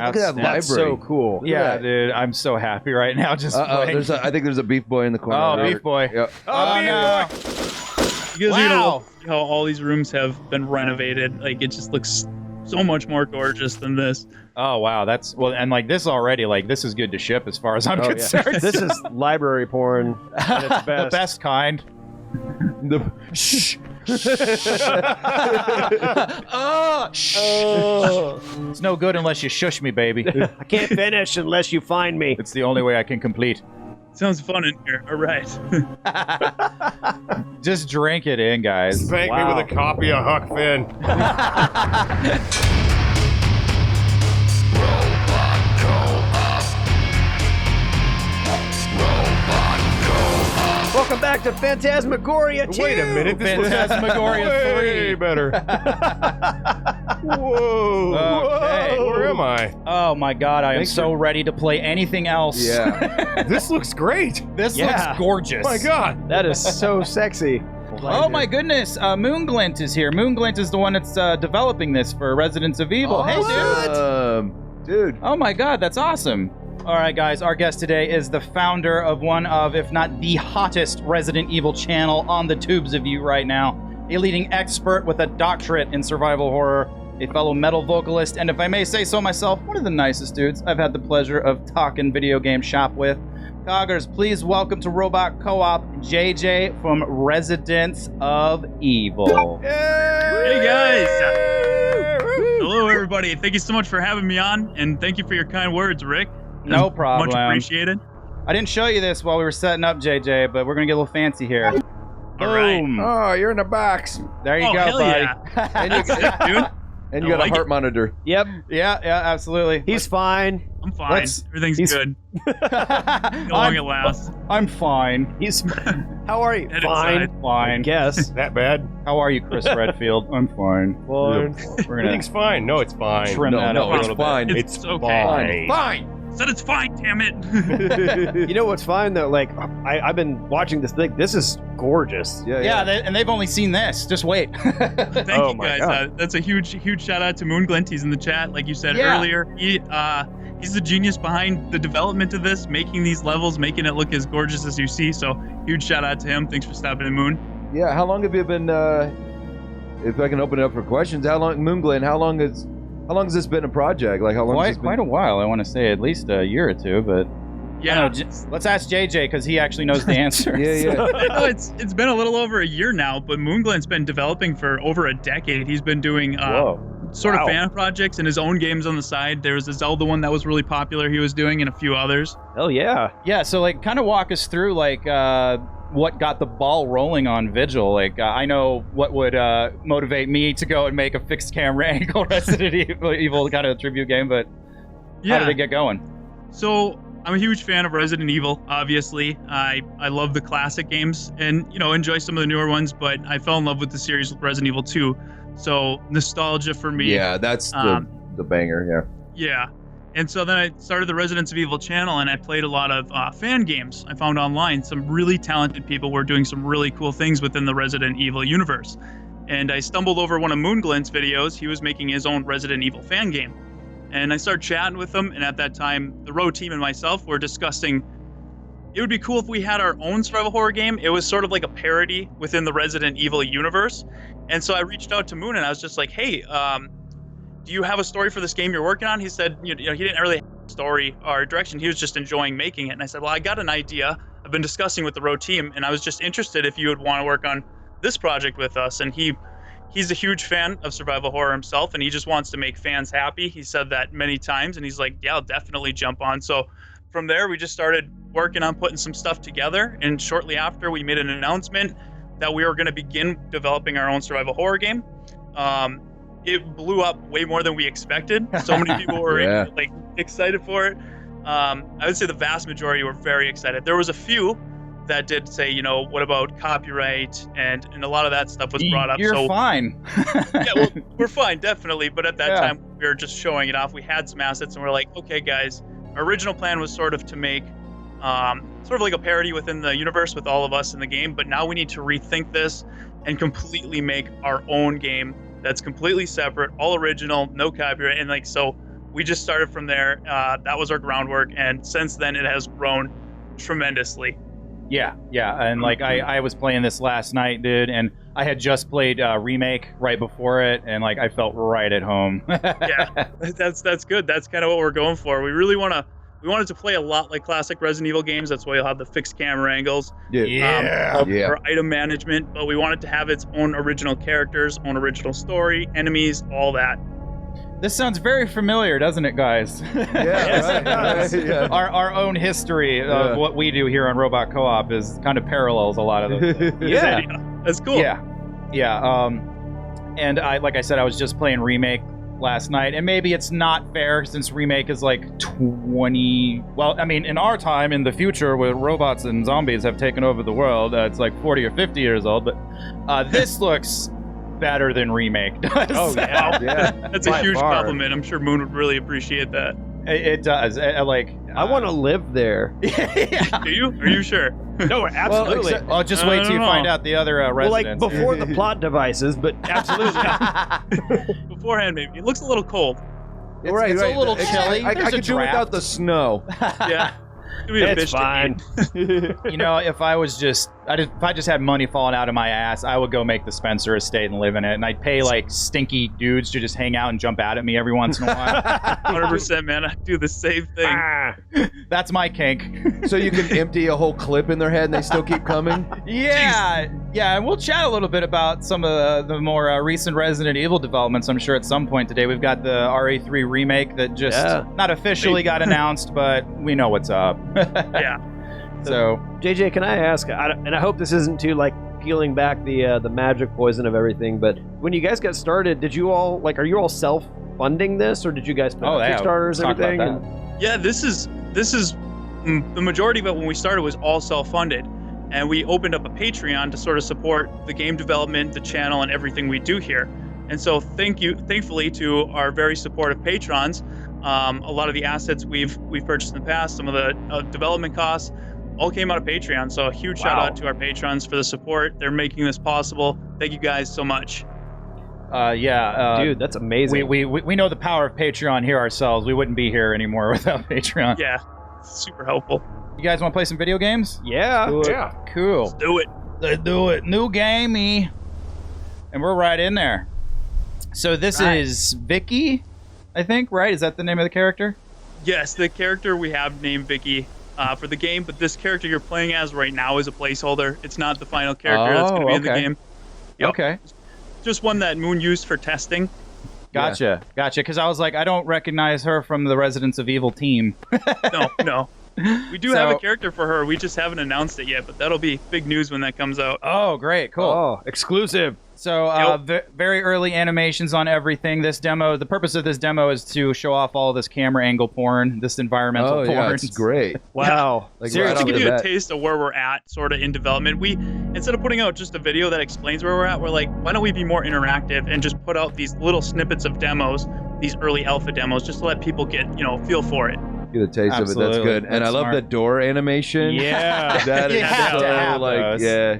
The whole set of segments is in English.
Look at that library. That's so cool. Yeah, dude, I'm so happy right now. Just playing. I think there's a beef boy in the corner. Oh, beef boy. Yep. Oh, no. You guys are gonna Wow. love how all these rooms have been renovated. Like, it just looks so much more gorgeous than this. Oh, wow. That's, well, and like this already, like this is good to ship as far as I'm concerned. This is library porn at its best. The best kind. Shh. Oh, It's no good unless you shush me, baby. I can't finish unless you find me. It's the only way I can complete. Sounds fun in here. All right. Just drink it in, guys. Spank me with a copy of Huck Finn. Welcome back to Phantasmagoria 2. Wait a minute, this was Phantasmagoria way 3. better. Whoa. Okay. Whoa. Where am I? Oh my god, I am Thanks so ready to play anything else. Yeah. This looks great. This Yeah. looks gorgeous. My God. That is so sexy. Oh my goodness, Moonglint is here. Moonglint is the one that's developing this for Residence of Evil. Hey, dude. Dude. Oh my god, that's awesome. All right, guys, our guest today is the founder of one of, if not the hottest Resident Evil channel on the tubes of you right now. A leading expert with a doctorate in survival horror, a fellow metal vocalist, and if I may say so myself, one of the nicest dudes I've had the pleasure of talking video game shop with. Coggers, please welcome to Robot Co-op, JJ from Residence of Evil. Hey, guys. Hello, everybody. Thank you so much for having me on, and thank you for your kind words, Rick. No problem. Much appreciated. I didn't show you this while we were setting up, JJ, but we're going to get a little fancy here. All right. Boom. Oh, you're in a box. There you Oh, go, hell buddy. yeah. And you, That's it, dude. and I you got like a heart it. monitor. Yep, Yeah, absolutely. he's fine. I'm fine. Let's- Everything's he's- good. How long it lasts. I'm fine. He's. How are you? Head Fine. inside. Fine. Guess. That bad? How are you, Chris Redfield? I'm fine. Fine. We're gonna Everything's fine. No, it's fine. trim that No, up a it's little bit. fine. It's okay. fine. Said it's fine, damn it. You know what's fine though? Like I've been watching this thing. This is gorgeous. Yeah, and they've only seen this. Just wait. Thank Oh you my guys. God. That's a huge shout out to Moonglint. He's in the chat, like you said Yeah. earlier. He's the genius behind the development of this, making these levels, making it look as gorgeous as you see. So huge shout out to him. Thanks for stopping in, Moon. Yeah, how long have you been, if I can open it up for questions, how long has this been a project? Like, how long has this Quite been? a while. I want to say at least a year or two, but Yeah. I don't know, let's ask JJ because he actually knows the answer. Yeah. No, it's been a little over a year now, but Moonglint's been developing for over a decade. He's been doing sort of fan projects and his own games on the side. There was a Zelda one that was really popular he was doing and a few others. Hell yeah. Yeah, so like kind of walk us through like what got the ball rolling on Vigil. Like I know what would motivate me to go and make a fixed camera angle Resident Evil kind of tribute game, but how did it get going? So I'm a huge fan of Resident Evil, obviously. I love the classic games and, enjoy some of the newer ones, but I fell in love with the series with Resident Evil 2. So nostalgia for me. Yeah, that's the banger, Yeah. And so then I started the Residence of Evil channel and I played a lot of fan games I found online. Some really talented people were doing some really cool things within the Resident Evil universe. And I stumbled over one of Moonglint's videos. He was making his own Resident Evil fan game. And I started chatting with him. And at that time, the Row team and myself were discussing it would be cool if we had our own survival horror game. It was sort of like a parody within the Resident Evil universe. And so I reached out to Moon and I was just like, hey, do you have a story for this game you're working on? He said, he didn't really have a story or direction. He was just enjoying making it. And I said, well, I got an idea. I've been discussing with the Row team and I was just interested if you would want to work on this project with us. And he's a huge fan of survival horror himself and he just wants to make fans happy. He said that many times and he's like, yeah, I'll definitely jump on. So from there, we just started working on putting some stuff together. And shortly after, we made an announcement that we were going to begin developing our own survival horror game. It blew up way more than we expected. So many people were excited for it. I would say the vast majority were very excited. There was a few that did say, what about copyright and a lot of that stuff was brought up. You're fine. Yeah, well, we're fine, definitely. But at that time, we were just showing it off. We had some assets and we're like, okay, guys, our original plan was sort of to make sort of like a parody within the universe with all of us in the game. But now we need to rethink this and completely make our own game that's completely separate, all original, no copyright. And so we just started from there. That was our groundwork, and since then it has grown tremendously. Yeah, and like I was playing this last night, dude, and I had just played Remake right before it, and like I felt right at home. Yeah, that's good. That's kind of what we're going for. We wanted to play a lot like classic Resident Evil games. That's why you'll have the fixed camera angles, for item management. But we wanted to have its own original characters, own original story, enemies, all that. This sounds very familiar, doesn't it, guys? Right. Yeah. Our own history of what we do here on Robot Co-op is kind of parallels a lot of those things. Yeah, that's cool. Yeah. And like I said, I was just playing Remake last night, and maybe it's not fair since Remake is like 20. Well, I mean, in our time, in the future, where robots and zombies have taken over the world, it's like 40 or 50 years old. But this looks better than Remake does. Oh yeah. That's a huge compliment. I'm sure Moon would really appreciate that. It does. I want to live there. Yeah. Do you? Are you sure? No, absolutely. Well, just wait till you find out the other residents. Well, like before the plot devices, but absolutely. Beforehand, maybe. It looks a little cold. It's a little chilly. I There's a could do without the snow. Yeah. It's fine. You know, if I just had money falling out of my ass, I would go make the Spencer estate and live in it, and I'd pay like stinky dudes to just hang out and jump out at me every once in a while. 100%, man. I do the same thing. That's my kink. So you can empty a whole clip in their head and they still keep coming? Yeah, and we'll chat a little bit about some of the more recent Resident Evil developments, I'm sure, at some point today. We've got the RA3 remake that just not officially got announced, but we know what's up. Yeah. So, JJ, can I ask, and I hope this isn't too like peeling back the magic poison of everything, but when you guys got started, did you all are you all self-funding this, or did you guys put Kickstarters and everything? Yeah, this is the majority of it when we started was all self-funded, and we opened up a Patreon to sort of support the game development, the channel, and everything we do here. And so thankfully to our very supportive patrons, a lot of the assets we've purchased in the past, some of the development costs, all came out of Patreon. So a huge shout out to our patrons for the support. They're making this possible. Thank you guys so much. Dude, that's amazing. We know the power of Patreon here ourselves. We wouldn't be here anymore without Patreon. Yeah, it's super helpful. You guys want to play some video games? Yeah. Cool. Let's do it. Let's do it. New gamey. And we're right in there. So this is Vicky, I think, right? Is that the name of the character? Yes, the character we have named Vicky for the game, but this character you're playing as right now is a placeholder. It's not the final character that's going to be in the game. Yep. Okay. Just one that Moon used for testing. Gotcha. Because I was like, I don't recognize her from the Residence of Evil team. No. We do have a character for her. We just haven't announced it yet, but that'll be big news when that comes out. Oh, great. Cool. Oh, exclusive. So very early animations on everything. This demo, the purpose of this demo is to show off all this camera angle porn, this environmental porn. Yeah, it's great. Wow. Like Seriously, to give you a taste of where we're at sort of in development, we, instead of putting out just a video that explains where we're at, we're like, why don't we be more interactive and just put out these little snippets of demos, these early alpha demos, just to let people get, feel for it. Get a taste of it. That's good. And I love the door animation. Yeah. That is so like, yeah.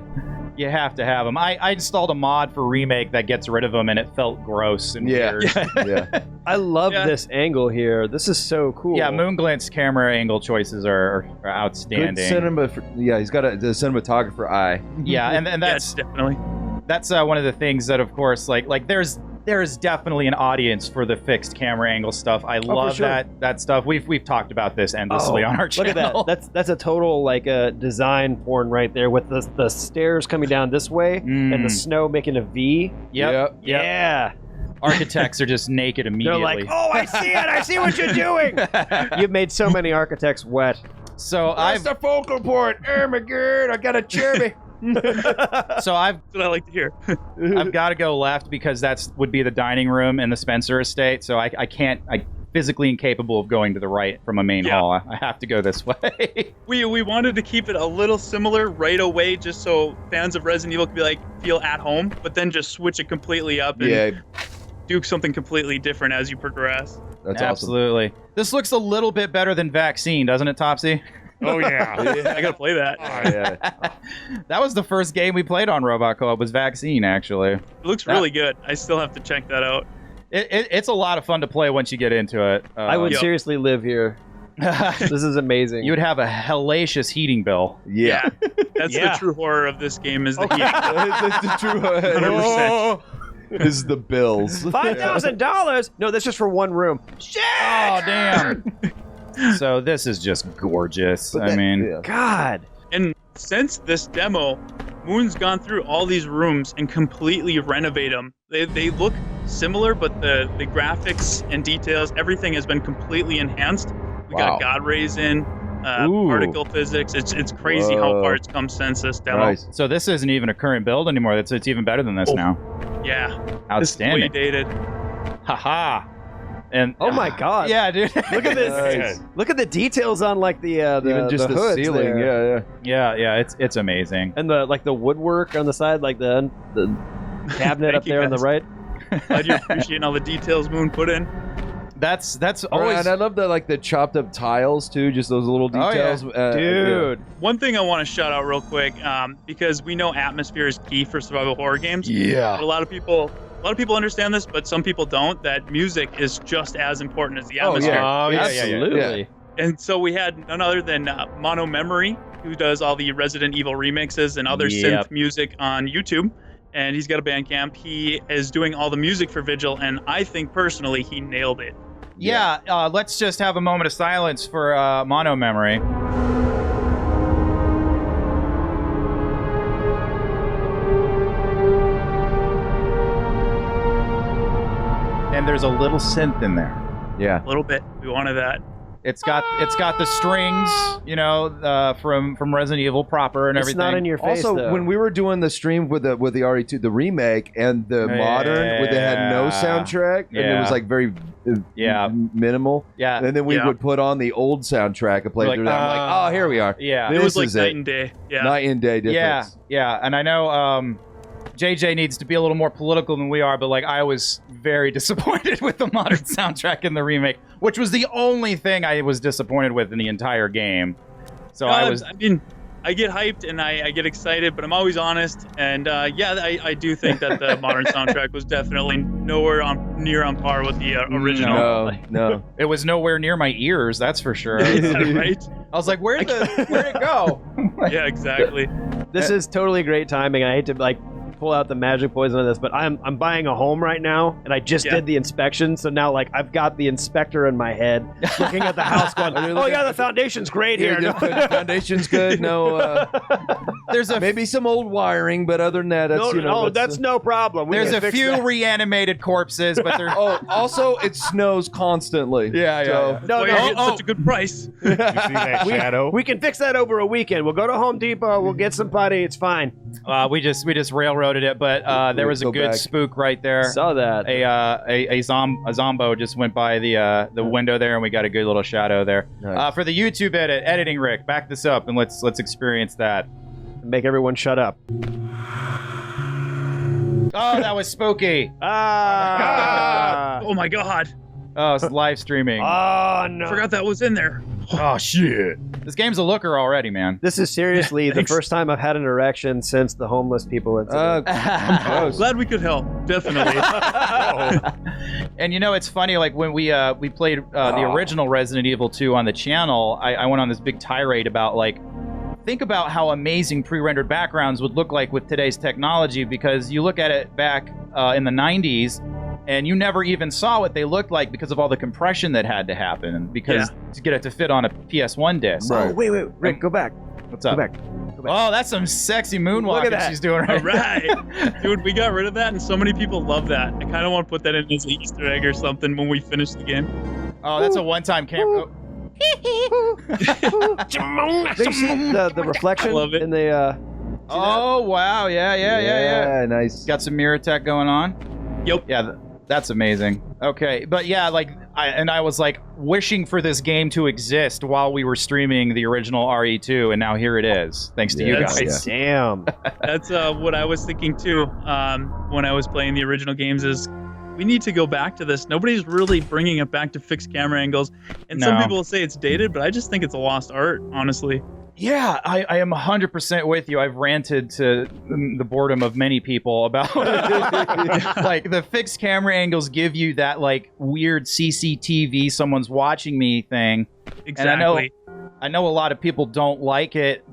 You have to have them. I installed a mod for Remake that gets rid of them, and it felt gross and weird. Yeah. I love this angle here. This is so cool. Yeah, Moonglint's camera angle choices are outstanding. Good he's got the cinematographer eye. Yeah, and that's definitely one of the things that, of course, like there is definitely an audience for the fixed camera angle stuff. I love that stuff. We've talked about this endlessly on our channel. Look at that. That's a total design porn right there with the stairs coming down this way and the snow making a V. Yep. Yeah. Architects are just naked immediately. They're like, oh, I see it. I see what you're doing. You've made so many architects wet. So That's the focal point. Oh my God, I got a cherry. So that's what I like to hear. I've got to go left because would be the dining room in the Spencer estate. So I can't. I'm physically incapable of going to the right from a main hall. I have to go this way. We wanted to keep it a little similar right away, just so fans of Resident Evil could be feel at home, but then just switch it completely up and do something completely different as you progress. That's absolutely awesome. This looks a little bit better than Vaccine, doesn't it, Topsy? Oh yeah. I gotta play that. Oh, yeah. That was the first game we played on Robot Co-op, was Vaccine, actually. It looks really good. I still have to check that out. It's a lot of fun to play once you get into it. I would seriously live here. This is amazing. You would have a hellacious heating bill. Yeah. That's the true horror of this game is the heat. That's the true 100%. This is the bills. $5,000? No, that's just for one room. Shit! Oh, damn. So this is just gorgeous. I mean, God. And since this demo, Moon's gone through all these rooms and completely renovate them. They look similar, but the graphics and details, everything has been completely enhanced. We got God rays in, particle physics. It's crazy how far it's come since this demo. Nice. so this isn't even a current build anymore. It's even better than this now. Yeah. Outstanding. This is way dated. Haha. And Oh my God. yeah, dude. Look at this. Nice. Look at the details on like the Even just the hoods ceiling. there. Yeah. It's amazing. And the woodwork on the side, like the cabinet up Thank you, there on the guys. right. Glad you're appreciating all the details Moon put in. That's Always, always. and I love the chopped up tiles too. Just those little Oh, yeah. details, Dude. One thing I want to shout out real quick, because we know atmosphere is key for survival horror games. But a lot of people understand this, but some people don't. That music is just as important as the atmosphere. Oh, yeah. Absolutely. And so we had none other than Mono Memory, who does all the Resident Evil remixes and other synth music on YouTube. And he's got a Bandcamp. He is doing all the music for Vigil, and I think personally he nailed it. Yeah, let's just have a moment of silence for Mono Memory. And there's a little synth in there. Yeah. A little bit. We wanted that. It's got the strings, from Resident Evil proper and It's everything. not in your face, Also, though. when we were doing the stream with the RE2, the remake and the modern, where they had no soundtrack, and it was like very minimal. Yeah. And then we would put on the old soundtrack and play Like, through that. I'm like, oh, here we are. Yeah. It was like is night it. and day. Yeah. Night and day difference. Yeah, and I know JJ needs to be a little more political than we are, but like I was very disappointed with the modern soundtrack in the remake, which was the only thing I was disappointed with in the entire game. So I get hyped and I get excited, but I'm always honest. And I do think that the modern soundtrack was definitely nowhere near on par with the original. No. It was nowhere near my ears, that's for sure. Right? I was like, where'd it go? Yeah, exactly. This is totally great timing. I hate to pull out the magic poison of this, but I'm buying a home right now, and I just did the inspection, so now I've got the inspector in my head, looking at the house, going, "Oh yeah, the foundation's great here." The foundation's good. No, There's maybe some old wiring, but other than that, that's that's no problem. There's a few reanimated corpses, but they're also it snows constantly. Yeah. No, you're getting such a good price. You see that shadow? We can fix that over a weekend. We'll go to Home Depot. We'll get some putty. It's fine. We just railroaded it, but there was a Go good back. spook right there. Saw that. A zombo just went by the window there, and we got a good little shadow there. Nice. For the YouTube editing, Rick, back this up and let's experience that. Make everyone shut up. Oh, that was spooky. Oh my god. Oh, it's live streaming. Oh no! Forgot that was in there. Oh shit! This game's a looker already, man. This is seriously the Thanks. first time I've had an erection since the homeless people incident. Glad we could help. Definitely. And it's funny. Like when we played the original Resident Evil 2 on the channel, I went on this big tirade about think about how amazing pre-rendered backgrounds would look like with today's technology, because you look at it back in the 90s and you never even saw what they looked like because of all the compression that had to happen to get it to fit on a PS1 disc. Oh, wait, Rick, go back. What's up? Go back. Oh, that's some sexy moonwalking Look at that. she's doing right All right. Dude, we got rid of that and so many people love that. I kind of want to put that in as an Easter egg or something when we finish the game. Oh, that's a one-time camera. They see the reflection I love it. in the. Oh, wow. Yeah. Nice. Got some mirror tech going on. Yep. Yeah, that's amazing. Okay, but yeah, I was wishing for this game to exist while we were streaming the original RE2, and now here it is, thanks to you That's- guys. Damn. That's what I was thinking too when I was playing the original games is we need to go back to this. Nobody's really bringing it back to fixed camera angles. And some No. people will say it's dated, but I just think it's a lost art, honestly. Yeah, I am 100% with you. I've ranted to the boredom of many people about like the fixed camera angles give you that like weird CCTV, someone's watching me thing. Exactly. And I know a lot of people don't like it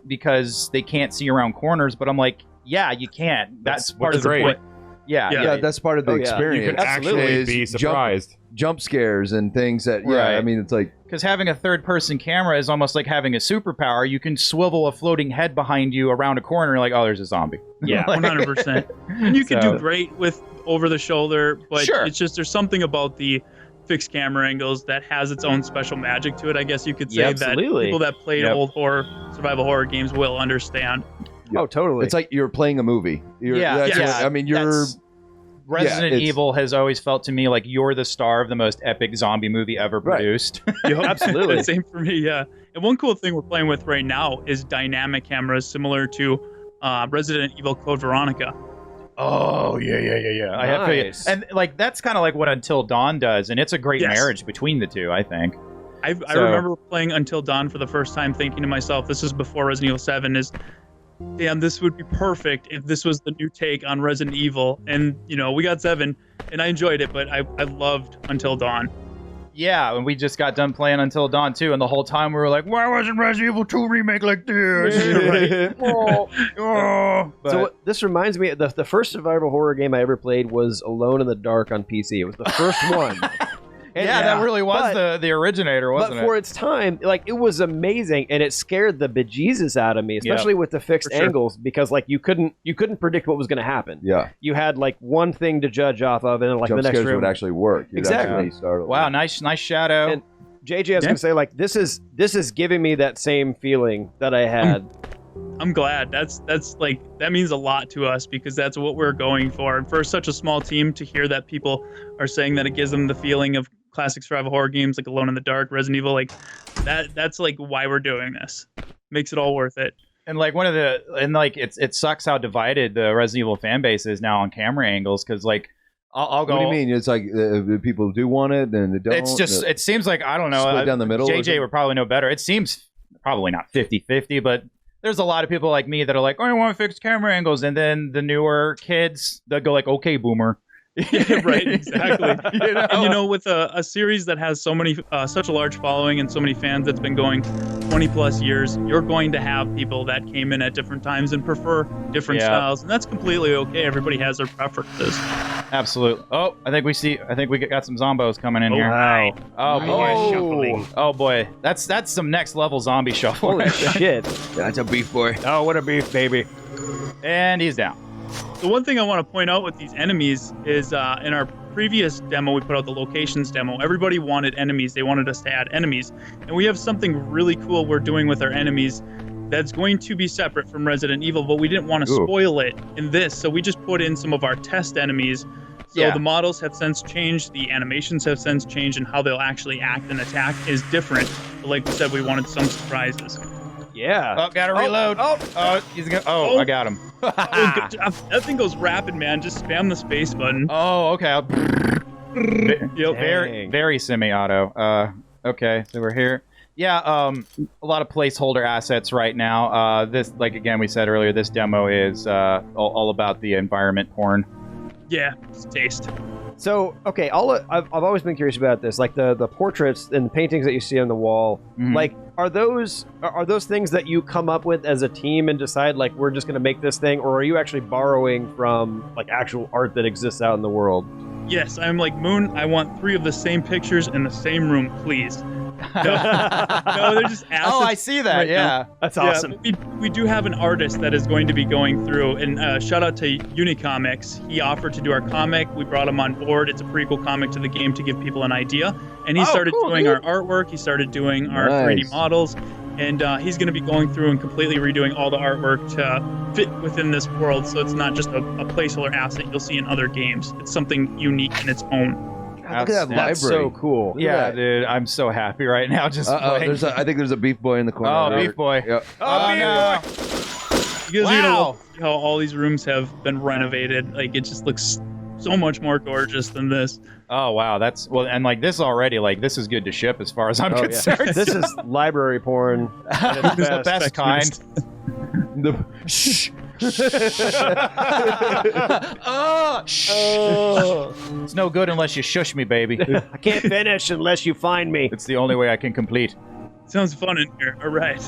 because they can't see around corners, but I'm like, yeah, you can. That's part of the point. Yeah, that's part of the experience. You can actually be surprised. Jump scares and things that, I mean, it's like... Because having a third-person camera is almost like having a superpower. You can swivel a floating head behind you around a corner, like, oh, there's a zombie. Yeah, 100%. And you can do great with over-the-shoulder, but it's just there's something about the fixed camera angles that has its own special magic to it. I guess you could say that people that played old survival horror games will understand. Oh, totally. It's like you're playing a movie. I mean, Resident Evil has always felt to me like you're the star of the most epic zombie movie ever produced. Absolutely. Same for me, yeah. And one cool thing we're playing with right now is dynamic cameras similar to Resident Evil Code Veronica. Oh, yeah. I have to, and like that's kind of like what Until Dawn does, and it's a great marriage between the two, I think. I remember playing Until Dawn for the first time thinking to myself, this is before Resident Evil 7, damn, this would be perfect if this was the new take on Resident Evil. And, we got 7, and I enjoyed it, but I loved Until Dawn. Yeah, and we just got done playing Until Dawn, too, and the whole time we were like, why wasn't Resident Evil 2 remake like this? So this reminds me, the first survival horror game I ever played was Alone in the Dark on PC. It was the first one. And that really was the originator, wasn't it? But for its time, like, it was amazing, and it scared the bejesus out of me, especially with the fixed angles, because like you couldn't predict what was going to happen. Yeah, you had like one thing to judge off of, and then like jump the next scares room would actually work. Exactly. Wow, nice shadow. And JJ, I was going to say, like, this is giving me that same feeling that I had. I'm glad. That's like, that means a lot to us because that's what we're going for. And for such a small team to hear that people are saying that it gives them the feeling of classic survival horror games like Alone in the Dark, Resident Evil, like that's like why we're doing this. Makes it all worth it. And like it sucks how divided the Resident Evil fan base is now on camera angles, because like I'll go. What do you mean? It's like people do want it and they don't. It's just it seems like, I don't know, split down the middle. JJ would probably know better. It seems probably not 50-50, but there's a lot of people like me that are like, oh, I want fixed camera angles, and then the newer kids, they'll go like, okay, boomer. Yeah, right, exactly. And with a series that has so many such a large following and so many fans that's been going 20 plus years, you're going to have people that came in at different times and prefer different styles, and that's completely okay. Everybody has their preferences. Absolutely. Oh, I think we got some zombos coming in here. Wow. Oh boy. Oh boy. That's some next level zombie shuffle. Holy shit. That's a beef boy. Oh, what a beef, baby. And he's down. The one thing I want to point out with these enemies is in our previous demo, we put out the locations demo. Everybody wanted enemies. They wanted us to add enemies. And we have something really cool we're doing with our enemies that's going to be separate from Resident Evil, but we didn't want to spoil it in this. So we just put in some of our test enemies. So the models have since changed, the animations have since changed, and how they'll actually act and attack is different. But like we said, we wanted some surprises. Yeah. Oh, gotta reload. I got him. Good job. That thing goes rapid, man. Just spam the space button. Oh, okay. Very semi-auto. Okay, so we're here. Yeah, a lot of placeholder assets right now. This, like again, we said earlier, this demo is all about the environment porn. Yeah, it's taste. So, okay, I've always been curious about this, like the portraits and the paintings that you see on the wall. Mm-hmm. Like, are those things that you come up with as a team and decide, like, we're just going to make this thing, or are you actually borrowing from, like, actual art that exists out in the world? Yes, I'm like, Moon, I want 3 of the same pictures in the same room, please. No, they're just assets. Oh, I see that. Right now. That's awesome. We do have an artist that is going to be going through, and shout out to Unicomics. He offered to do our comic. We brought him on board. It's a prequel comic to the game to give people an idea. And he started doing our artwork. He started doing our 3D models. And he's going to be going through and completely redoing all the artwork to fit within this world. So it's not just a placeholder asset you'll see in other games. It's something unique in its own. God, look at that library. That's so cool. Yeah, dude, I'm so happy right now. Just playing. I think there's a beef boy in the corner. Oh, beef boy. Yep. Oh, beef boy. You guys are gonna love how all these rooms have been renovated. Like, it just looks so much more gorgeous than this. Oh wow, that's well, and like this already, like this is good to ship as far as I'm concerned. This is library porn. It's the best kind. Shh. It's no good unless you shush me, baby. I can't finish unless you find me. It's the only way I can complete. Sounds fun in here. All right.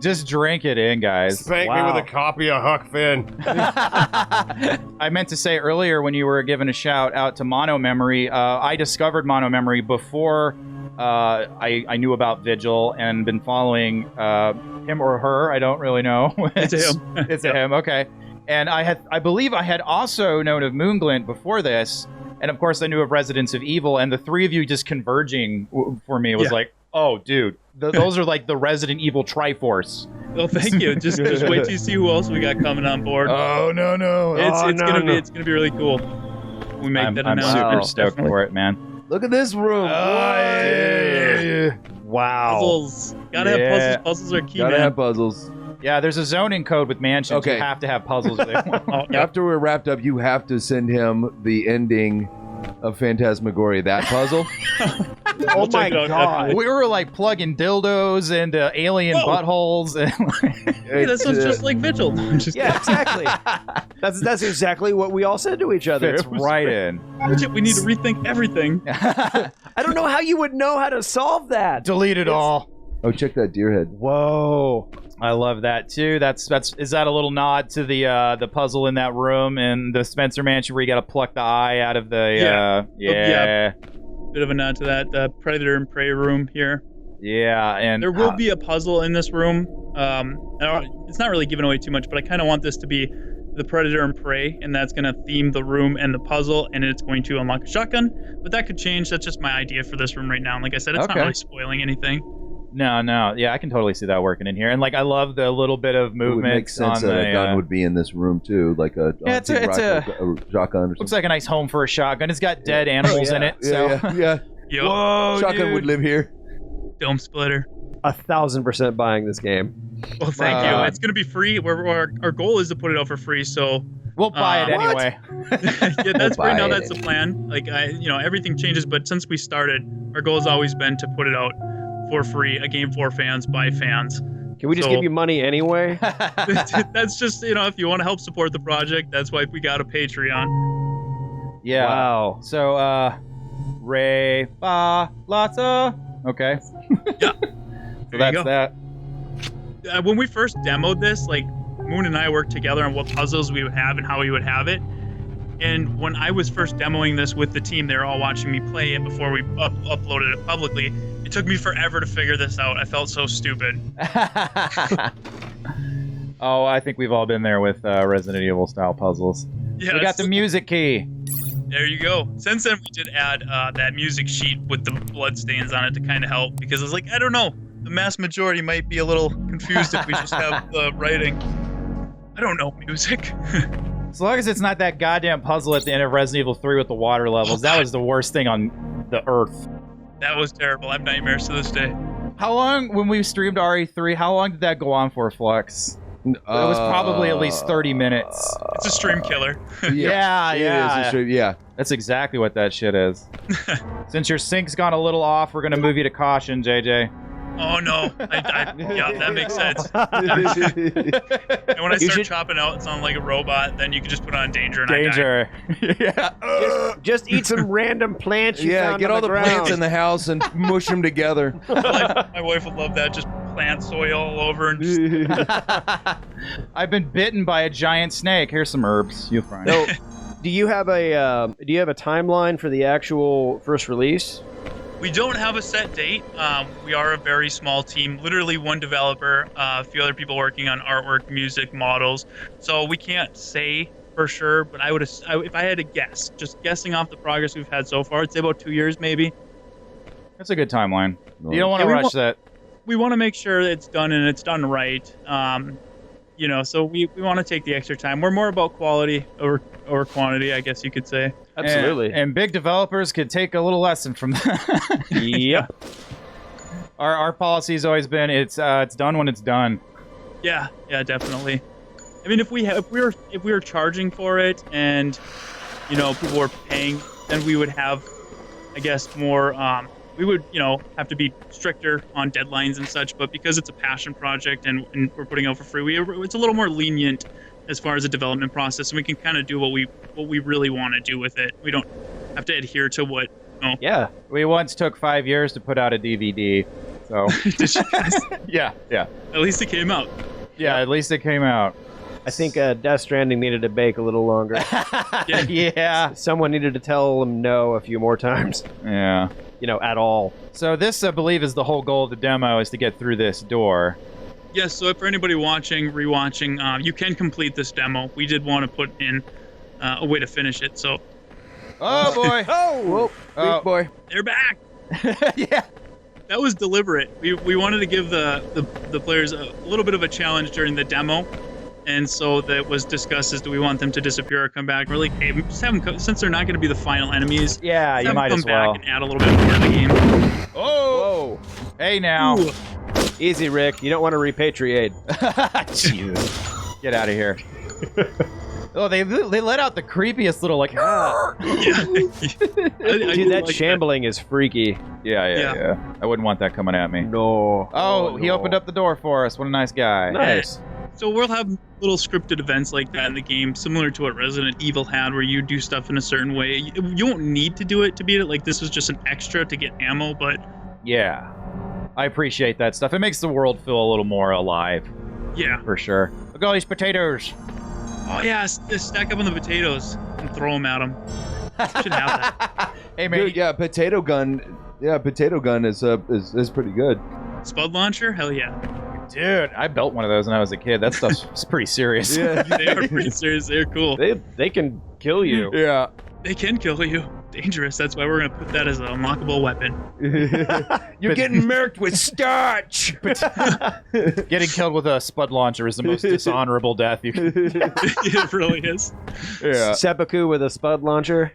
Just drink it in, guys. Spank me with a copy of Huck Finn. I meant to say earlier when you were giving a shout out to Mono Memory, I discovered Mono Memory before I knew about Vigil and been following him or her. I don't really know. It's a him. It's a him. Okay. And I believe I had also known of Moonglint before this. And of course, I knew of Residence of Evil, and the three of you just converging for me was like, oh, dude, those are like the Resident Evil Triforce. Well, thank you. Just wait till you see who else we got coming on board. Oh no! It's gonna be really cool. We make that announcement. I'm super stoked for it, man. Look at this room. Wow. Puzzles. Gotta have puzzles. Puzzles are key, Gotta man. have puzzles. Yeah, there's a zoning code with mansions. Okay. You have to have puzzles. After we're wrapped up, you have to send him the ending of Phantasmagoria, that puzzle. Oh my god. We were like plugging dildos into alien buttholes. And Hey, that sounds just like Vigil. Yeah, exactly. That's exactly what we all said to each other. fits right in. Legit, we need to rethink everything. I don't know how you would know how to solve that. Delete it all. Oh, check that deer head. Whoa. I love that too. Is that a little nod to the puzzle in that room in the Spencer Mansion where you got to pluck the eye out of the yeah. Bit of a nod to that predator and prey room here. Yeah, and there will be a puzzle in this room. It's not really giving away too much, but I kind of want this to be the predator and prey, and that's going to theme the room and the puzzle, and it's going to unlock a shotgun. But that could change. That's just my idea for this room right now. And like I said, it's not really spoiling anything. No. Yeah, I can totally see that working in here. And like, I love the little bit of movement. It would make sense that a gun would be in this room too, like a shotgun or looks like a nice home for a shotgun. It's got dead animals in it. Yeah. Whoa, shotgun would live here. Dome splitter. 1,000% buying this game. Well, thank you. It's going to be free. Our goal is to put it out for free, so we'll buy it anyway. Yeah, that's right now. That's the plan. Like everything changes, but since we started, our goal has always been to put it out for free, a game for fans by fans. Can we just give you money anyway? That's just, if you want to help support the project, that's why we got a Patreon. Yeah. Wow. So, Ray Ba Lata. Okay. Yeah. So that's that. When we first demoed this, like, Moon and I worked together on what puzzles we would have and how we would have it. And when I was first demoing this with the team, they were all watching me play it before we uploaded it publicly. It took me forever to figure this out. I felt so stupid. Oh, I think we've all been there with Resident Evil style puzzles. Yeah, we got the music key. There you go. Since then, we did add that music sheet with the bloodstains on it to kind of help, because I was like, I don't know, the mass majority might be a little confused if we just have the writing. I don't know music. As long as it's not that goddamn puzzle at the end of Resident Evil 3 with the water levels. That was the worst thing on the earth. That was terrible. I have nightmares to this day. How long, when we streamed RE3, how long did that go on for, Flux? It was probably at least 30 minutes. It's a stream killer. Yeah. It is a stream, yeah. That's exactly what that shit is. Since your sync's gone a little off, we're going to move you to caution, JJ. Oh, no. Yeah, that makes sense. And when I start chopping out and sound like a robot, then you can just put on danger and Danger. Yeah. Just eat some random plants you found get on all the ground. plants in the house and mush them together. My wife would love that. Just plant soil all over. And just... I've been bitten by a giant snake. Here's some herbs. You'll find. So, do you have a timeline for the actual first release? We don't have a set date. We are a very small team, literally one developer, a few other people working on artwork, music, models. So we can't say for sure, but if I had to guess, just guessing off the progress we've had so far, I'd say about 2 years maybe. That's a good timeline. You don't want to rush that. We want to make sure it's done and it's done right. So we want to take the extra time. We're more about quality over quantity, I guess you could say. Absolutely. And big developers could take a little lesson from that. Yep. Our policy's always been it's done when it's done. Yeah, definitely. I mean, if we were charging for it, and people were paying, then we would have, I guess, more. We would have to be stricter on deadlines and such. But because it's a passion project and we're putting out for free, it's a little more lenient as far as the development process, and we can kind of do what we really want to do with it. We don't have to adhere to what. Yeah, we once took 5 years to put out a DVD. So yeah. At least it came out. Yeah, at least it came out. I think Death Stranding needed to bake a little longer. Yeah. Someone needed to tell them no a few more times. Yeah. At all. So this, I believe, is the whole goal of the demo, is to get through this door. Yes, so for anybody watching, rewatching, you can complete this demo. We did want to put in a way to finish it, so... Oh, boy! Big boy. They're back! Yeah. That was deliberate. We wanted to give the players a little bit of a challenge during the demo, and so that was discussed as, do we want them to disappear or come back? We're like, hey, just have them since they're not going to be the final enemies. Yeah, you might as well. Come back and add a little bit more to the game. Oh! Whoa! Hey now. Ooh. Easy, Rick. You don't want to repatriate. Jesus. Get out of here. Oh, they let out the creepiest little like. Yeah. Dude, that shambling is freaky. Yeah. I wouldn't want that coming at me. No. Oh, he opened up the door for us. What a nice guy. Nice. So we'll have little scripted events like that in the game, similar to what Resident Evil had, where you do stuff in a certain way. You won't need to do it to beat it. Like, this was just an extra to get ammo, but... Yeah. I appreciate that stuff. It makes the world feel a little more alive. Yeah. For sure. Look at all these potatoes. Oh, yeah. Stack up on the potatoes and throw them at them. Should have that. Hey, man. Dude, yeah, potato gun. Yeah, potato gun is pretty good. Spud launcher? Hell yeah. Dude, I built one of those when I was a kid. That stuff's pretty serious. Yeah. They are pretty serious. They're cool. They can kill you. Yeah. They can kill you. Dangerous. That's why we're going to put that as a unlockable weapon. You're getting murked with starch. Getting killed with a spud launcher is the most dishonorable death you can. It really is. Yeah. Seppuku with a spud launcher.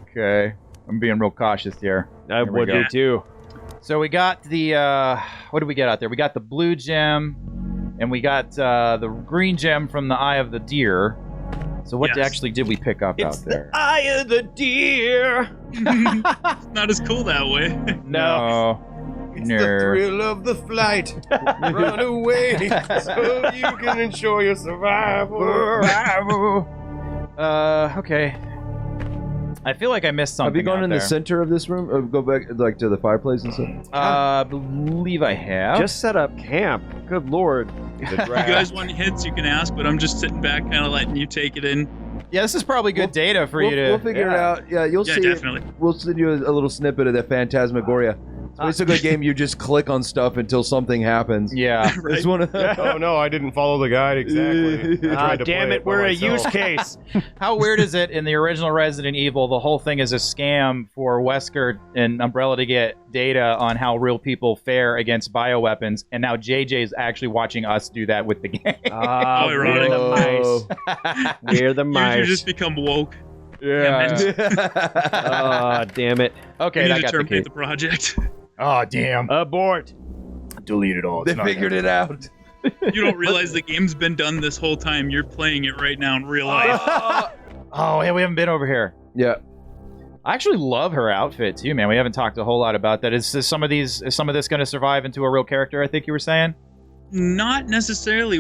Okay. I'm being real cautious here. I would be too. So we got the, what did we get out there? We got the blue gem, and we got the green gem from the Eye of the Deer. So what actually did we pick up out there? The Eye of the Deer! Not as cool that way. No. It's the thrill of the flight. Run away so you can ensure your survival. Okay. I feel like I missed something. Have you gone in there. the center of this room? Or go back like to the fireplace and stuff? I believe I have. Just set up camp. Good lord. If you guys want hits, you can ask, but I'm just sitting back kind of letting you take it in. Yeah, this is probably good data for you to... We'll figure it out. Yeah, you'll see. Definitely. We'll send you a little snippet of that Phantasmagoria. It's basically a game you just click on stuff until something happens. Yeah. Right. It's one of Oh no, I didn't follow the guide exactly. I tried to Damn play it, we're by a use myself. case. How weird is it in the original Resident Evil, the whole thing is a scam for Wesker and Umbrella to get data on how real people fare against bioweapons, and now JJ's actually watching us do that with the game. We're the mice. We're the mice. You just become woke. Yeah. Oh, damn it. Okay, You that need to got the terminate key. the project. Oh, damn. Abort. Delete it all. They figured it out. You don't realize the game's been done this whole time. You're playing it right now in real life. Oh, hey, we haven't been over here. Yeah. I actually love her outfit too, man. We haven't talked a whole lot about that. Is some of this going to survive into a real character? I think you were saying. Not necessarily.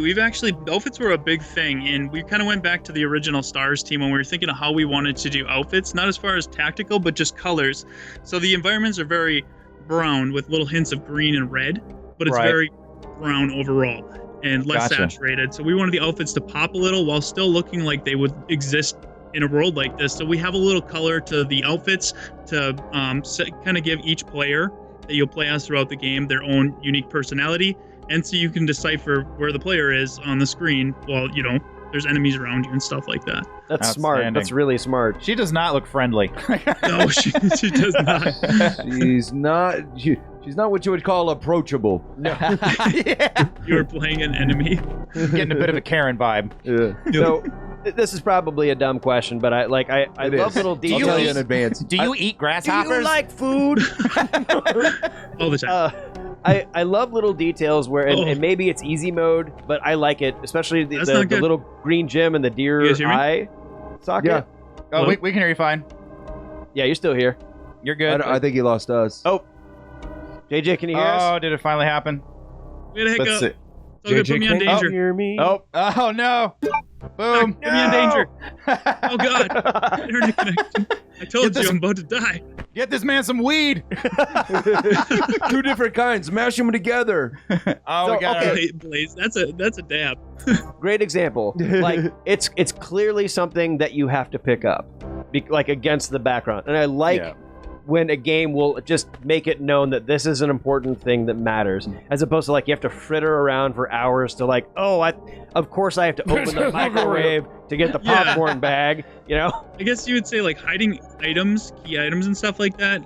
Outfits were a big thing, and we kind of went back to the original Stars team when we were thinking of how we wanted to do outfits, not as far as tactical, but just colors. So the environments are very brown with little hints of green and red, but it's very brown overall and less saturated. So we wanted the outfits to pop a little while still looking like they would exist in a world like this. So we have a little color to the outfits to kind of give each player that you'll play as throughout the game their own unique personality. And so you can decipher where the player is on the screen while, there's enemies around you and stuff like that. That's smart. That's really smart. She does not look friendly. No, she does not. She's not. She's not what you would call approachable. No. Yeah. You're playing an enemy. Getting a bit of a Karen vibe. Yeah. So, this is probably a dumb question, but I love little details. I'll tell you in advance. Do you eat grasshoppers? Do you like food? All the time. I love little details where, and maybe it's easy mode, but I like it, especially the little green gem and the deer eye socket. Yeah. Oh, we can hear you fine. Yeah, you're still here. You're good. I think he lost us. Oh. JJ, can you hear us? Oh, did it finally happen? We had a hiccup. Let's see. So good, put me on danger. Hear me? Oh no! Boom! Put me on danger. Oh god! Internet connection. I told you I'm about to die. Get this man some weed. 2 different kinds. Mash them together. Oh, we got it. Blaze, that's a dab. Great example. Like it's clearly something that you have to pick up, like against the background. And I like when a game will just make it known that this is an important thing that matters, as opposed to like you have to fritter around for hours to like, of course I have to open the microwave to get the popcorn bag, you know? I guess you would say like hiding items, key items and stuff like that,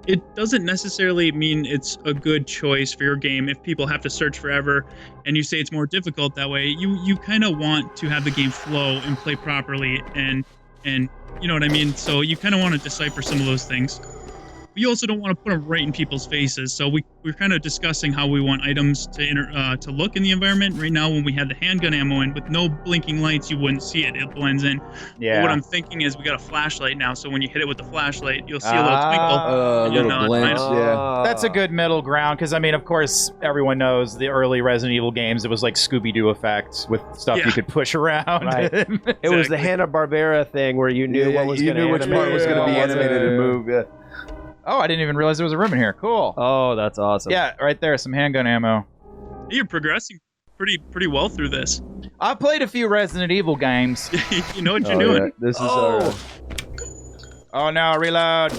it doesn't necessarily mean it's a good choice for your game if people have to search forever and you say it's more difficult that way. You kind of want to have the game flow and play properly and you know what I mean? So you kind of want to decipher some of those things. We also don't want to put them right in people's faces, so we're kind of discussing how we want items to look in the environment. Right now, when we had the handgun ammo in, with no blinking lights, you wouldn't see it. It blends in. Yeah. But what I'm thinking is we got a flashlight now, so when you hit it with the flashlight, you'll see a little twinkle. Little glint, That's a good middle ground, because, I mean, of course, everyone knows the early Resident Evil games, it was like Scooby-Doo effects with stuff you could push around. Right. It was the Hanna-Barbera thing where you knew what was going to You knew which part was going to be animated and move. Yeah. Oh, I didn't even realize there was a room in here. Cool. Oh, that's awesome. Yeah, right there, some handgun ammo. You're progressing pretty well through this. I've played a few Resident Evil games. You know what you're doing. Yeah. This is our... Oh no, reload.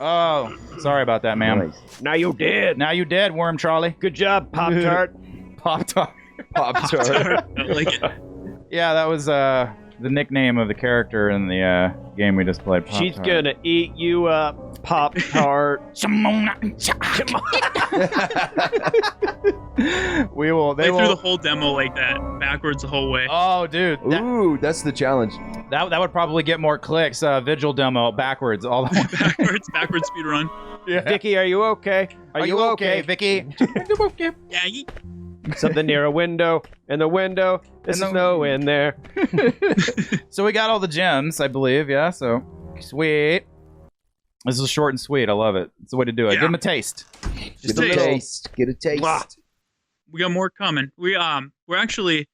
Oh, sorry about that, ma'am. Nice. Now you dead. Now you dead, Worm Charlie. Good job, Pop-Tart. Pop-Tart. Pop-Tart. I like it. Yeah, that was the nickname of the character in the game we just played. She's gonna eat you up, Pop-Tart. We will. They threw the whole demo like that, backwards the whole way. Oh, dude. Ooh, that's the challenge. That would probably get more clicks. Vigil demo backwards, all the way. backwards speed run. Yeah. Vicky, are you okay? Are you okay, Vicky? Yeah. Something near a window. In the window, there's snow in there. So we got all the gems, I believe. Yeah. So sweet. This is short and sweet. I love it. It's the way to do it. Yeah. Give them a taste. Just Get a taste. Get a taste. We got more coming. We're actually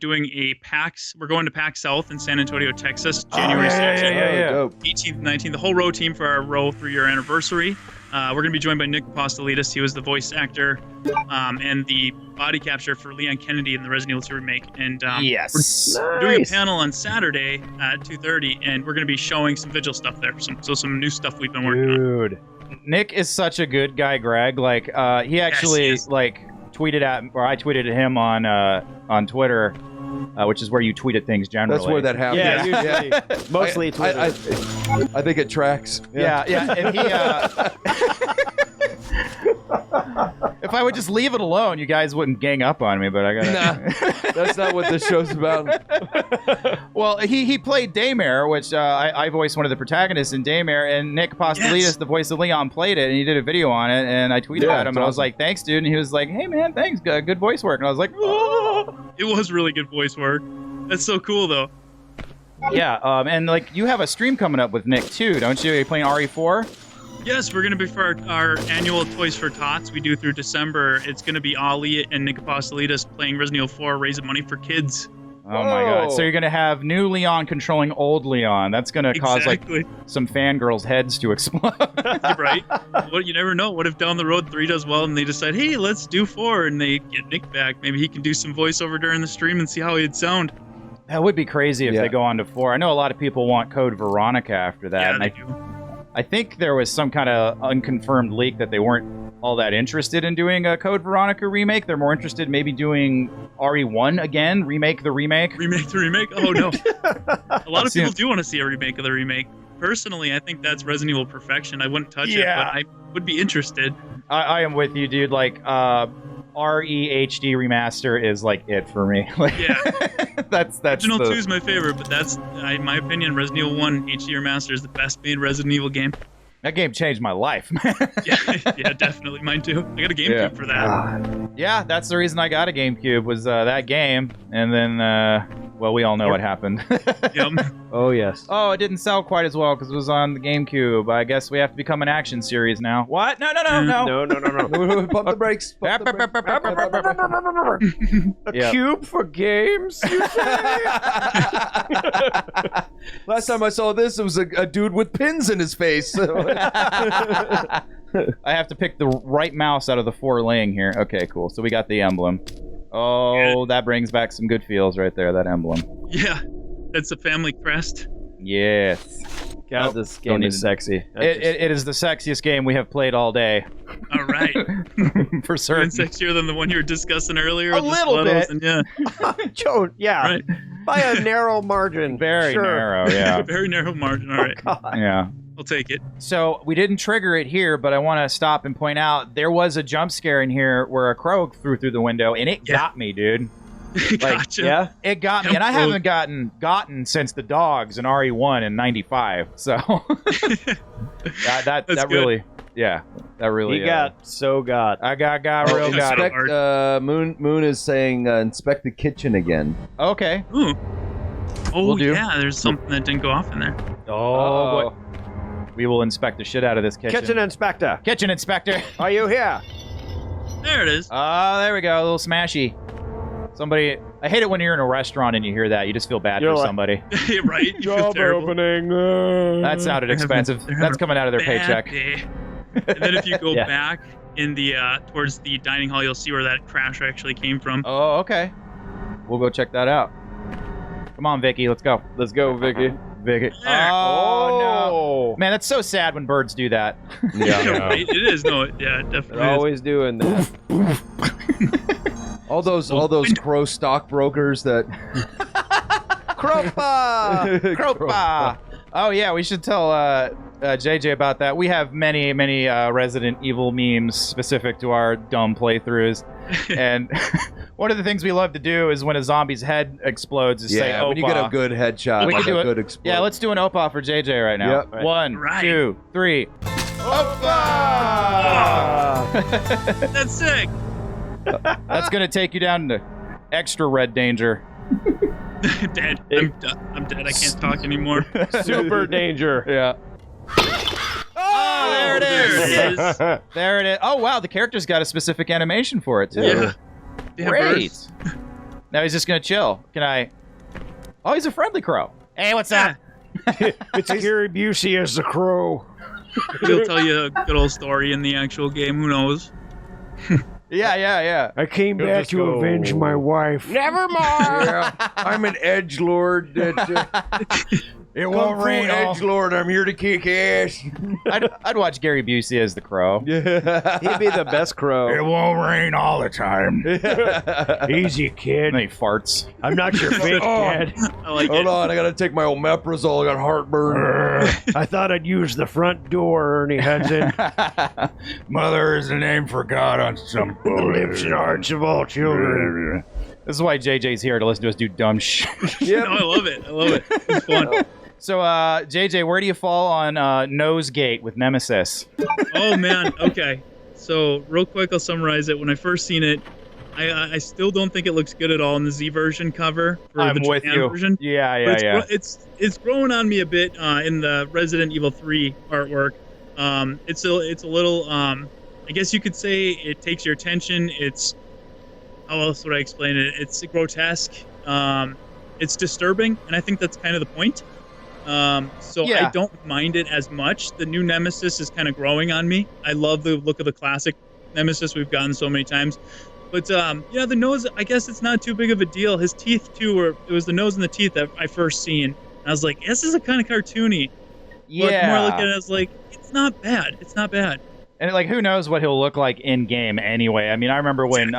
doing a PAX. We're going to PAX South in San Antonio, Texas, January 16th, 18th, 19th. The whole row team for our row 3-year anniversary. We're going to be joined by Nick Apostolides. He was the voice actor and the body capture for Leon Kennedy in the Resident Evil 2 remake. And we're doing a panel on Saturday at 2:30, and we're going to be showing some Vigil stuff there. Some new stuff we've been working on. Nick is such a good guy, Greg. Like he actually tweeted at, or I tweeted at him on Twitter, which is where you tweet at things generally. That's where that happens. Yeah, usually. Mostly Twitter. I think it tracks. Yeah. And he, if I would just leave it alone, you guys wouldn't gang up on me, but I gotta... Nah, that's not what this show's about. Well, he played Daymare, which I voiced one of the protagonists in Daymare, and Nick Apostolides, the voice of Leon, played it, and he did a video on it, and I tweeted at him, and I was like, thanks, dude, and he was like, hey, man, thanks, good voice work, and I was like, oh! It was really good voice work. That's so cool, though. Yeah, and like, you have a stream coming up with Nick, too, don't you? Are you playing RE4? Yes, we're going to be for our annual Toys for Tots we do through December. It's going to be Ollie and Nick Apostolides playing Resident Evil 4, raising money for kids. Oh my god. So you're going to have new Leon controlling old Leon. That's going to cause like some fangirls' heads to explode. Right? Well, you never know. What if down the road 3 does well and they decide, hey, let's do 4, and they get Nick back. Maybe he can do some voiceover during the stream and see how he'd sound. That would be crazy if they go on to 4. I know a lot of people want Code Veronica after that. Yeah, and they do. I think there was some kind of unconfirmed leak that they weren't all that interested in doing a Code Veronica remake. They're more interested in maybe doing RE1 again, remake the remake. Remake the remake? Oh, no. A lot of people do want to see a remake of the remake. Personally, I think that's Resident Evil perfection. I wouldn't touch it, but I would be interested. I am with you, dude. Like, RE HD remaster is like it for me. Like, yeah. that's Original 2 is my favorite, but that's, in my opinion, Resident Evil 1 HD remaster is the best made Resident Evil game. That game changed my life, man. yeah, definitely. Mine too. I got a GameCube for that. Yeah, that's the reason I got a GameCube was that game. And then, well, we all know what happened. Oh, yes. Oh, it didn't sell quite as well because it was on the GameCube. I guess we have to become an action series now. What? No. No. Pump the brakes. Pump the brakes. A cube for games, you say? Last time I saw this, it was a dude with pins in his face. I have to pick the right mouse out of the 4 laying here. Okay, cool. So we got the emblem. Oh, that brings back some good feels right there, that emblem. Yeah, that's a family crest. Yes. God, this game is sexy. It is the sexiest game we have played all day. All right. For certain. Even sexier than the one you were discussing earlier. A little bit. And yeah. Joe, yeah. Right. By a narrow margin. Very narrow, yeah. Very narrow margin, all right. Yeah. I'll take it. So we didn't trigger it here, but I want to stop and point out there was a jump scare in here where a crow threw through the window, and it got me, dude. Gotcha. Yeah, it got me, and I haven't gotten since the dogs in RE1 in '95. So that really, yeah, that really. He got so got. I got real got it. Moon is saying inspect the kitchen again. Okay. Ooh. Oh Will do. yeah, there's something that didn't go off in there. Oh. Boy. We will inspect the shit out of this kitchen. Kitchen inspector. Kitchen inspector. Are you here? There it is. Oh, there we go. A little smashy. Somebody. I hate it when you're in a restaurant and you hear that. You just feel bad for somebody. Right? You feel Job terrible. opening. That sounded expensive. That's coming out of their paycheck. Day. And then if you go back in the towards the dining hall, you'll see where that crash actually came from. Oh, okay. We'll go check that out. Come on, Vicky. Let's go. Let's go, Vicky. There. Oh, no. Man, that's so sad when birds do that. Yeah, right? It is. No, yeah, it definitely They're always doing that. all those crow stockbrokers that Cropa. Oh yeah, we should tell JJ about that. We have many Resident Evil memes specific to our dumb playthroughs, and one of the things we love to do is when a zombie's head explodes, is say "Opa." When you get a good headshot, we can do a it. good explode. Yeah, let's do an Opa for JJ right now. Yep. 1, 2, 3. Opa! That's sick. That's gonna take you down to extra red danger. Dead. I'm dead. I can't talk anymore. Super danger. Yeah. Oh, there it is. There it is. Oh, wow. The character's got a specific animation for it, too. Yeah. Great. Now he's just going to chill. Can I... Oh, he's a friendly crow. Hey, what's up? It's Gary Busey as the crow. He'll tell you a good old story in the actual game. Who knows? Yeah. I came back to avenge my wife. Never mind. I'm an edgelord. It won't rain. Edgelord, I'm here to kick ass. I'd watch Gary Busey as the crow. Yeah. He'd be the best crow. It won't rain all the time. Easy, kid. And he farts. I'm not your fake dad. I like Hold it. on, I gotta take my omeprazole. I got heartburn. I thought I'd use the front door, Ernie Hudson. Mother is the name for God on some Lips and hearts of all children. This is why JJ's here, to listen to us do dumb shit. No, I love it. It's fun. So, JJ, where do you fall on Nosegate with Nemesis? Oh, man. Okay. So, real quick, I'll summarize it. When I first seen it, I still don't think it looks good at all in the Z version cover. I'm the with Japan you. Version. Yeah. It's growing on me a bit in the Resident Evil 3 artwork. It's a little, I guess you could say it takes your attention. It's, how else would I explain it? It's grotesque. It's disturbing, and I think that's kind of the point. I don't mind it as much. The new Nemesis is kind of growing on me. I love the look of the classic Nemesis we've gotten so many times. But the nose, I guess it's not too big of a deal. His teeth too, it was the nose and the teeth that I first seen. And I was like, this is a kind of cartoony. Yeah. But the more I look at it, I was like, it's not bad. It's not bad. And like, who knows what he'll look like in game anyway? I mean, I remember when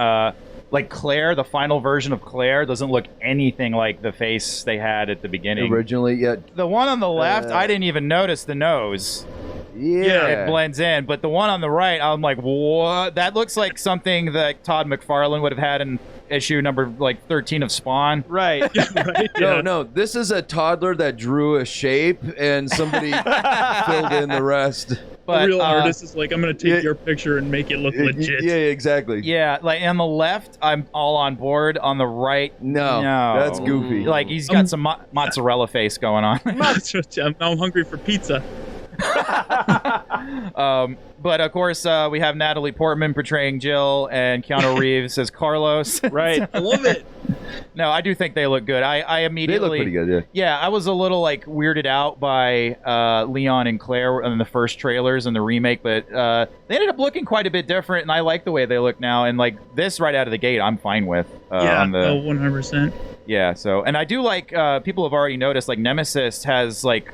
like Claire, the final version of Claire, doesn't look anything like the face they had at the beginning. Originally, yeah. The one on the left, I didn't even notice the nose. Yeah. It blends in. But the one on the right, I'm like, what? That looks like something that Todd McFarlane would have had in issue number like 13 of Spawn. Right. Right. No, this is a toddler that drew a shape and somebody filled in the rest. But, a real artist is like, I'm going to take your picture and make it look legit. Yeah, exactly. Yeah, like on the left, I'm all on board. On the right, no. That's goofy. Like he's got some mozzarella face going on. I'm hungry for pizza. But of course, we have Natalie Portman portraying Jill and Keanu Reeves as Carlos. Right. I love it. No, I do think they look good. I immediately... They look pretty good, yeah. Yeah, I was a little, like, weirded out by Leon and Claire in the first trailers and the remake, but they ended up looking quite a bit different, and I like the way they look now. And, like, this right out of the gate, I'm fine with. Yeah, 100%. Yeah, so... And I do like... people have already noticed, like, Nemesis has, like...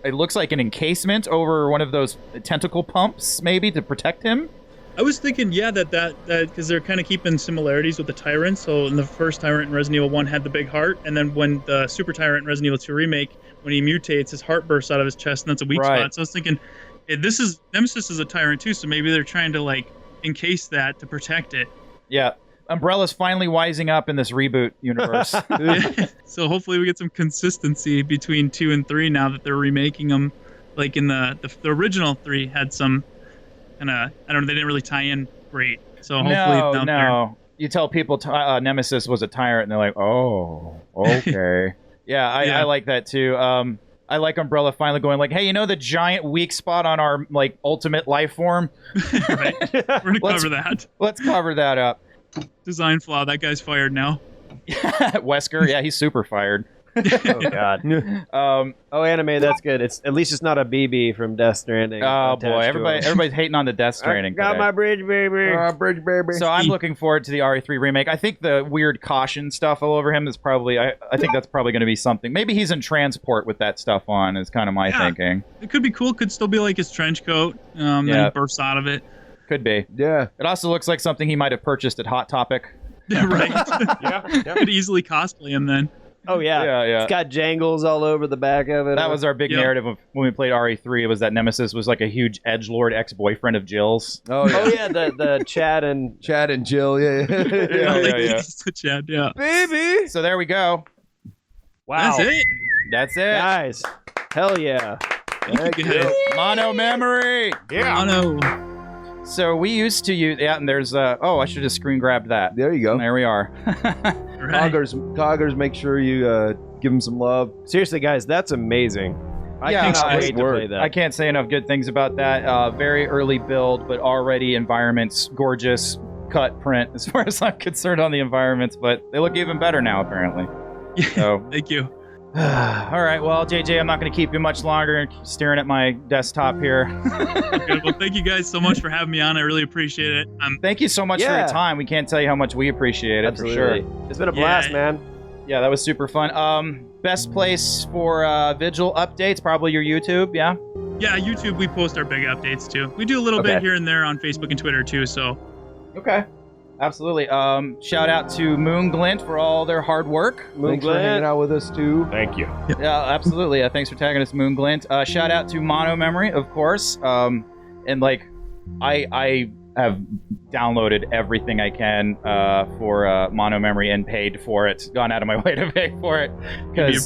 It looks like an encasement over one of those tentacle pumps, maybe, to protect him. I was thinking, yeah, that because they're kind of keeping similarities with the Tyrant. So in the first Tyrant in Resident Evil 1 had the big heart, and then when the Super Tyrant in Resident Evil 2 Remake, when he mutates, his heart bursts out of his chest, and that's a weak spot. So I was thinking, Nemesis is a Tyrant too, so maybe they're trying to, like, encase that to protect it. Yeah. Umbrella's finally wising up in this reboot universe. So hopefully we get some consistency between 2 and 3 now that they're remaking them. Like in the original 3 had some kind of, I don't know, they didn't really tie in great. So hopefully no. You tell people Nemesis was a tyrant and they're like, oh, okay. Yeah, I like that too. I like Umbrella finally going like, hey, you know the giant weak spot on our like ultimate life form? Right. We're going to cover that. Let's cover that up. Design flaw. That guy's fired now. Wesker, yeah, he's super fired. Oh God. Anime, that's good. At least it's not a BB from Death Stranding. Oh boy, everybody's hating on the Death Stranding. Got my bridge, baby. Bridge, baby. So I'm looking forward to the RE3 remake. I think the weird caution stuff all over him is probably. I think that's probably going to be something. Maybe he's in transport with that stuff on. Is kind of my thinking. It could be cool. Could still be like his trench coat. Then he bursts out of it. Could be. Yeah. It also looks like something he might have purchased at Hot Topic. Yeah, right. Yeah. Could easily cosplay him then. Oh, yeah. It's got jangles all over the back of it. That was our big narrative of when we played RE3. It was that Nemesis was like a huge edgelord ex-boyfriend of Jill's. Oh, yeah. The Chad and Jill. Yeah. Chad, yeah. Baby. So there we go. Wow. That's it. Nice. Hell yeah. Thank you guys. Mono memory. Yeah. Mono. So we used to use, and there's, I should have screen grabbed that. There you go. There we are. Coggers, make sure you give them some love. Seriously, guys, that's amazing. I can't wait to play that. I can't say enough good things about that. Very early build, but already environments, gorgeous cut print as far as I'm concerned on the environments, but they look even better now, apparently. So thank you. All right, well, JJ, I'm not going to keep you much longer staring at my desktop here. Okay, well, thank you guys so much for having me on. I really appreciate it. Thank you so much for your time. We can't tell you how much we appreciate it, for sure. It's been a blast, man. Yeah, that was super fun. Best place for Vigil updates, probably your YouTube, yeah? Yeah, YouTube, we post our big updates, too. We do a little bit here and there on Facebook and Twitter, too, so. Okay. Absolutely. Shout out to Moonglint for all their hard work. Thanks for hanging out with us too. Thank you. Yeah, absolutely. Thanks for tagging us, Moonglint. Shout out to Mono Memory, of course. And like, I have downloaded everything I can for Mono Memory and paid for it. Gone out of my way to pay for it.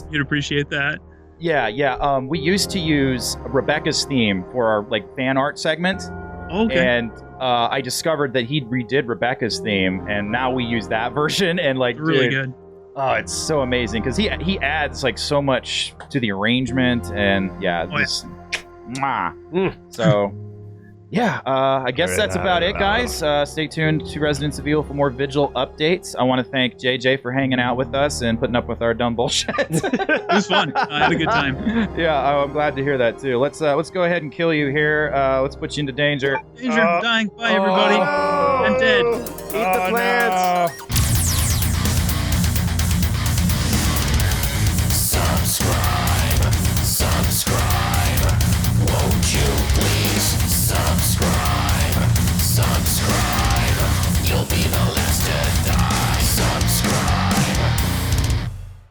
You'd appreciate that. Yeah. We used to use Rebecca's theme for our like fan art segment. Okay. And I discovered that he redid Rebecca's theme, and now we use that version. And like, really good. Oh, it's so amazing because he adds like so much to the arrangement, and So, yeah, I guess that's about it, guys. Stay tuned to Residence of Evil for more Vigil updates. I want to thank JJ for hanging out with us and putting up with our dumb bullshit. It was fun. I had a good time. Yeah, I'm glad to hear that too. Let's go ahead and kill you here. Let's put you into danger. Danger, dying. Bye, everybody. I'm dead. Eat the plants. No.